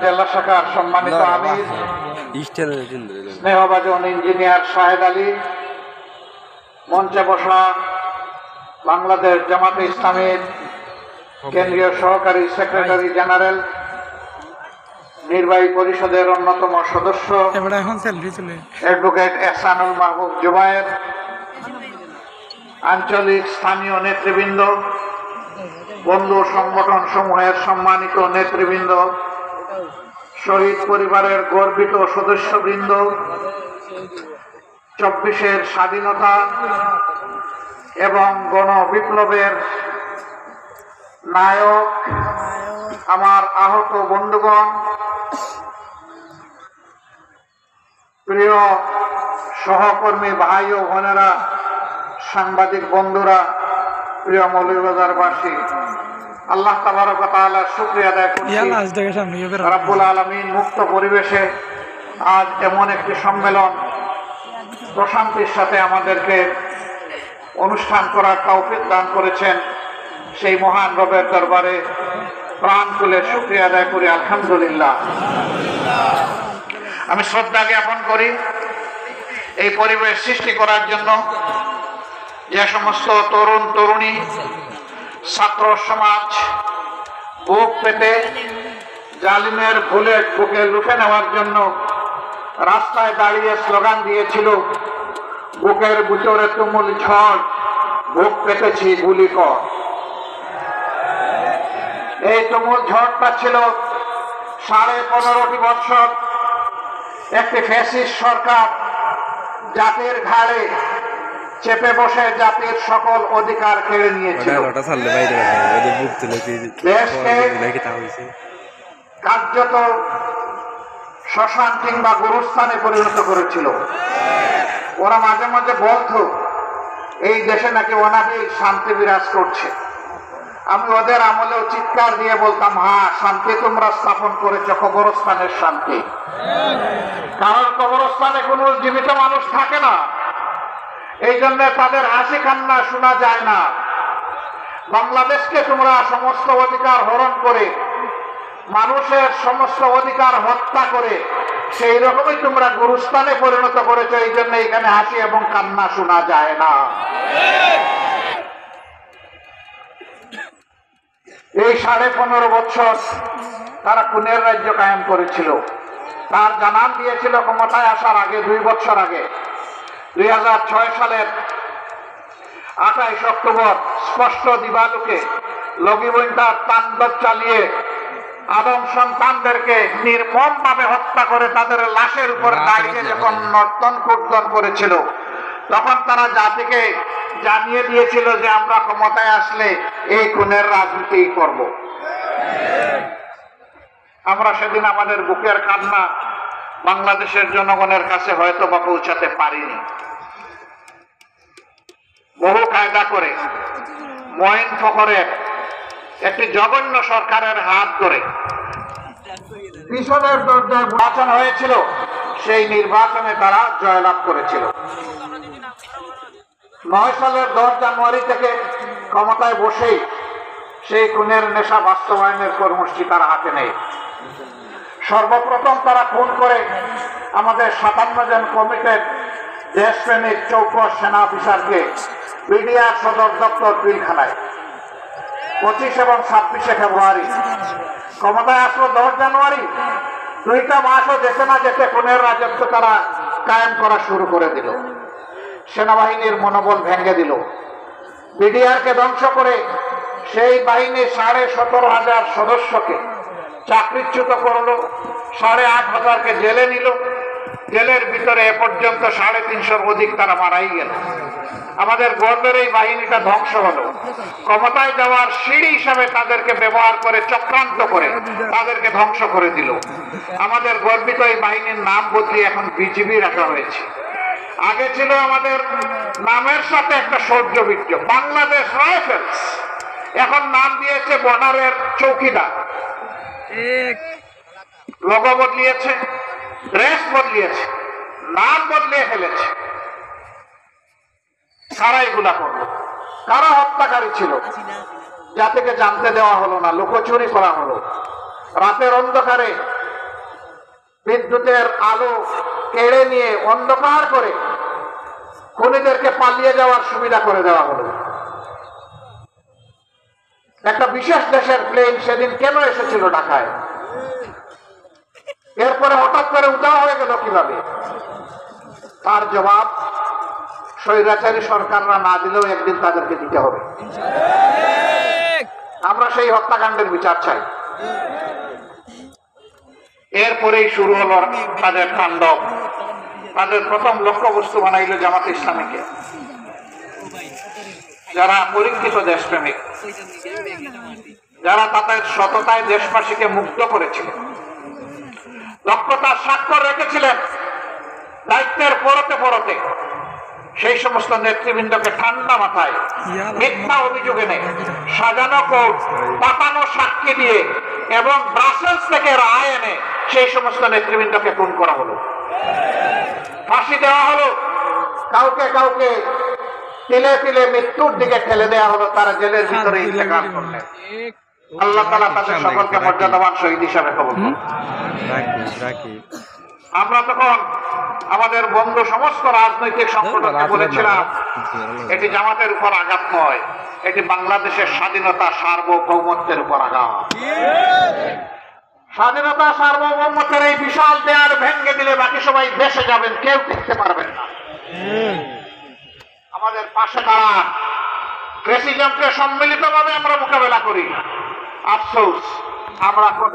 জেলা শাখার সম্মানিত আমির স্নেহভাজন ইঞ্জিনিয়ার শাহেদ আলী, মঞ্চে বসা বাংলাদেশ জামাতে ইসলামীর কেন্দ্রীয় সহকারী সেক্রেটারি জেনারেল, নির্বাহী পরিষদের অন্যতম সদস্য অ্যাডভোকেট এহসানুল মাহবুব জুবায়ের, আঞ্চলিক স্থানীয় নেতৃবৃন্দ, বন্ধু সংগঠন সমূহের সম্মানিত নেতৃবৃন্দ, শহীদ পরিবারের গর্বিত সদস্যবৃন্দ, 24-এর স্বাধীনতা এবং গণবিপ্লবের নায়ক আমার আহত বন্ধুগণ, প্রিয় সহকর্মী ভাই ও বোনেরা, সাংবাদিক বন্ধুরা, প্রিয় মৌলভীবাজারবাসী, আল্লাহ তাবারক ওয়া তাআলার শুকরিয়া আদায় করছি। রব্বুল আলামিন মুক্ত পরিবেশে আজ এমন একটি সম্মেলন প্রশান্তির সাথে আমাদেরকে অনুষ্ঠান করার তৌফিক দান করেছেন। সেই মহান রবের দরবারে প্রাণ খুলে শুকরিয়া আদায় করি, আলহামদুলিল্লাহ। আমি শ্রদ্ধা জ্ঞাপন করি এই পরিবেশ সৃষ্টি করার জন্য যে সমস্ত তরুণ তরুণী, ছাত্র সমাজ বুক পেতে জালিমের বুলেট বুকে লুফে নেওয়ার জন্য রাস্তায় দাঁড়িয়ে স্লোগান দিয়েছিল, বুকের ভিতরে তুমুল ঝড়, বুক পেতেছি গুলি কর। এই তুমুল ঝড়টা ছিল 15.5 বছর একটি ফ্যাসিস্ট সরকার জাতির ঘাড়ে চেপে বসে জাতির সকল অধিকার কেড়ে নিয়েছিল, কার্যত শ্মশান কিংবা গুরুস্থানে পরিণত করেছিল। ওরা মাঝে মাঝে বলতো এই দেশে নাকি অনাবিল শান্তি বিরাজ করছে। আমি ওদের আমলেও চিৎকার দিয়ে বলতাম, হ্যাঁ, শান্তি তোমরা স্থাপন করেছো, কবরস্থানের শান্তি। কারণ কবরস্থানে কোনো জীবিত মানুষ থাকে না, এই জন্য তাদের হাসি কান্না শোনা যায় না। বাংলাদেশকে তোমরা সমস্ত অধিকার হরণ করে, মানুষের সমস্ত অধিকার হত্যা করে সেই রকমই তোমরা গুরুস্থানে পরিণত করেছো, এই জন্য এখানে হাসি এবং কান্না শোনা যায় না। এই 15.5 বছর তারা খুনের রাজ্য কায়েম করেছিল। তার জানান দিয়েছিল ক্ষমতায় আসার আগে, 2 বছর আগে, 2006 সালের 28 অক্টোবর স্পষ্ট দিবালোকে লগিবইন্টার তাণ্ডব চালিয়ে আদম সন্তানদেরকে নির্মমভাবে হত্যা করে তাদের লাশের উপর দাঁড়িয়ে যখন নর্তন কীর্তন করেছিল, তখন তারা জাতিকে জানিয়ে দিয়েছিল যে আমরা ক্ষমতায় আসলে এই খুনের রাজনীতি করব। আমরা সেদিন আমাদের বুকের কান্না বাংলাদেশের জনগণের কাছে হয়তো বা পৌঁছাতে পারিনি। বহু কায়দা করে মঈন ফখরের একটি জঘন্য সরকারের হাত ধরে পিছনের দরজায় নির্বাচন হয়েছিল, সেই নির্বাচনে তারা জয়লাভ করেছিল। 9 সালের 10 জানুয়ারি থেকে ক্ষমতায় বসেই সেই খুনের নেশা বাস্তবায়নের কর্মসূচি তারা হাতে নেয়। সর্বপ্রথম তারা খুন করে আমাদের 57 জন কমিটেড দেশপ্রেমিক চৌকস সেনা অফিসারকে বিডিআর সদর দপ্তর পিলখানায়। 25 এবং 26 ফেব্রুয়ারি ক্ষমতায় আসলো 10 জানুয়ারি। 2টা মাসও যেতে না যেতে খুনের রাজত্ব তারা কায়েম করা শুরু করে দিল। সেনাবাহিনীর মনোবল ভেঙে দিল। বিডিআরকে ধ্বংস করে সেই বাহিনীর 17,500 সদস্যকে চাকরিচ্যুত করলো, 8,500কে জেলে নিল। জেলের ভিতরে এ পর্যন্ত 350 অধিক তারা মারাই গেল। আমাদের গর্বের এই বাহিনীটা ধ্বংস হলো। ক্ষমতায় যাওয়ার সিঁড়ি হিসাবে তাদেরকে ব্যবহার করে, চক্রান্ত করে তাদেরকে ধ্বংস করে দিল। আমাদের গর্বিত এই বাহিনীর নাম বদলিয়ে এখন বিজিবি রাখা হয়েছে। আগে ছিল আমাদের নামের সাথে একটা শৌর্যবীর্য, বাংলাদেশ রাইফেলস। এখন নাম দিয়েছে বর্ডারের চৌকিদার। লোগো বদলিয়েছে, ড্রেস বদলিয়েছে, নাম বদলিয়ে ফেলেছে। কারা এগুলা করলো? কারা হত্যাকারী ছিল? জাতিকে জানতে দেওয়া হলো না, লুকোচুরি করা হলো। রাতের অন্ধকারে বিদ্যুতের আলো কেড়ে নিয়ে অন্ধকার করে খুনিদেরকে পালিয়ে যাওয়ার সুবিধা করে দেওয়া হলো। একটা বিশেষ দেশের প্লেন সেদিন কেন এসেছিল ঢাকায়? এরপরে হঠাৎ করে উধাও হয়ে গেল কিভাবে? তার জবাব স্বৈরাচারী সরকাররা না দিলেও একদিন তাদেরকে দিতে হবে। আমরা সেই হত্যাকাণ্ডের বিচার চাই। এরপরেই শুরু হলো তাদের তাণ্ডব। তাদের প্রথম লক্ষ্যবস্তু বানাইল জামাত ইসলামীকে, যারা পরীক্ষিত দেশপ্রেমিক, যারা তাদের সততায় দেশবাসীকে মুগ্ধ করেছিলেন, দক্ষতার স্বাক্ষর রেখেছিলেন, দায়িত্বের পরতে পরতে সেই সমস্ত নেতৃবৃন্দকে ঠান্ডা মাথায় মিথ্যা অভিযোগ এনে সাজানো কোর্ট, পাতানো সাক্ষী দিয়ে এবং ব্রাসেলস থেকে রায় এনে সেই সমস্ত নেতৃবৃন্দকে খুন করা হলো, ফাঁসি দেওয়া হলো, কাউকে কাউকে তিলে তিলে মৃত্যুর দিকে ঠেলে দেওয়া হলো। তারা জেলের ভিতরে ইন্তেকাল করলেন। আল্লাহ তাআলা তাদের সকলকে মর্যাদাবান শহীদ হিসাবে কবুল করুন। আমরা তখন আমাদের বন্ধু সমস্ত রাজনৈতিক সংগঠনকে বলেছিলাম, এটি জামাতের উপর আঘাত নয়, এটি বাংলাদেশের স্বাধীনতা সার্বভৌমত্বের উপর আঘাত। স্বাধীনতা সার্বভৌমত্বের এই বিশাল দেয়াল ভেঙে দিলে বাকি সবাই দেশে যাবেন, কেউ টিকতে পারবেন না। আমাদের পাশে দাঁড়ান, প্রেসিডেন্টকে সম্মিলিতভাবে আমরা মোকাবেলা করি। আফসোস আমরা কোথায়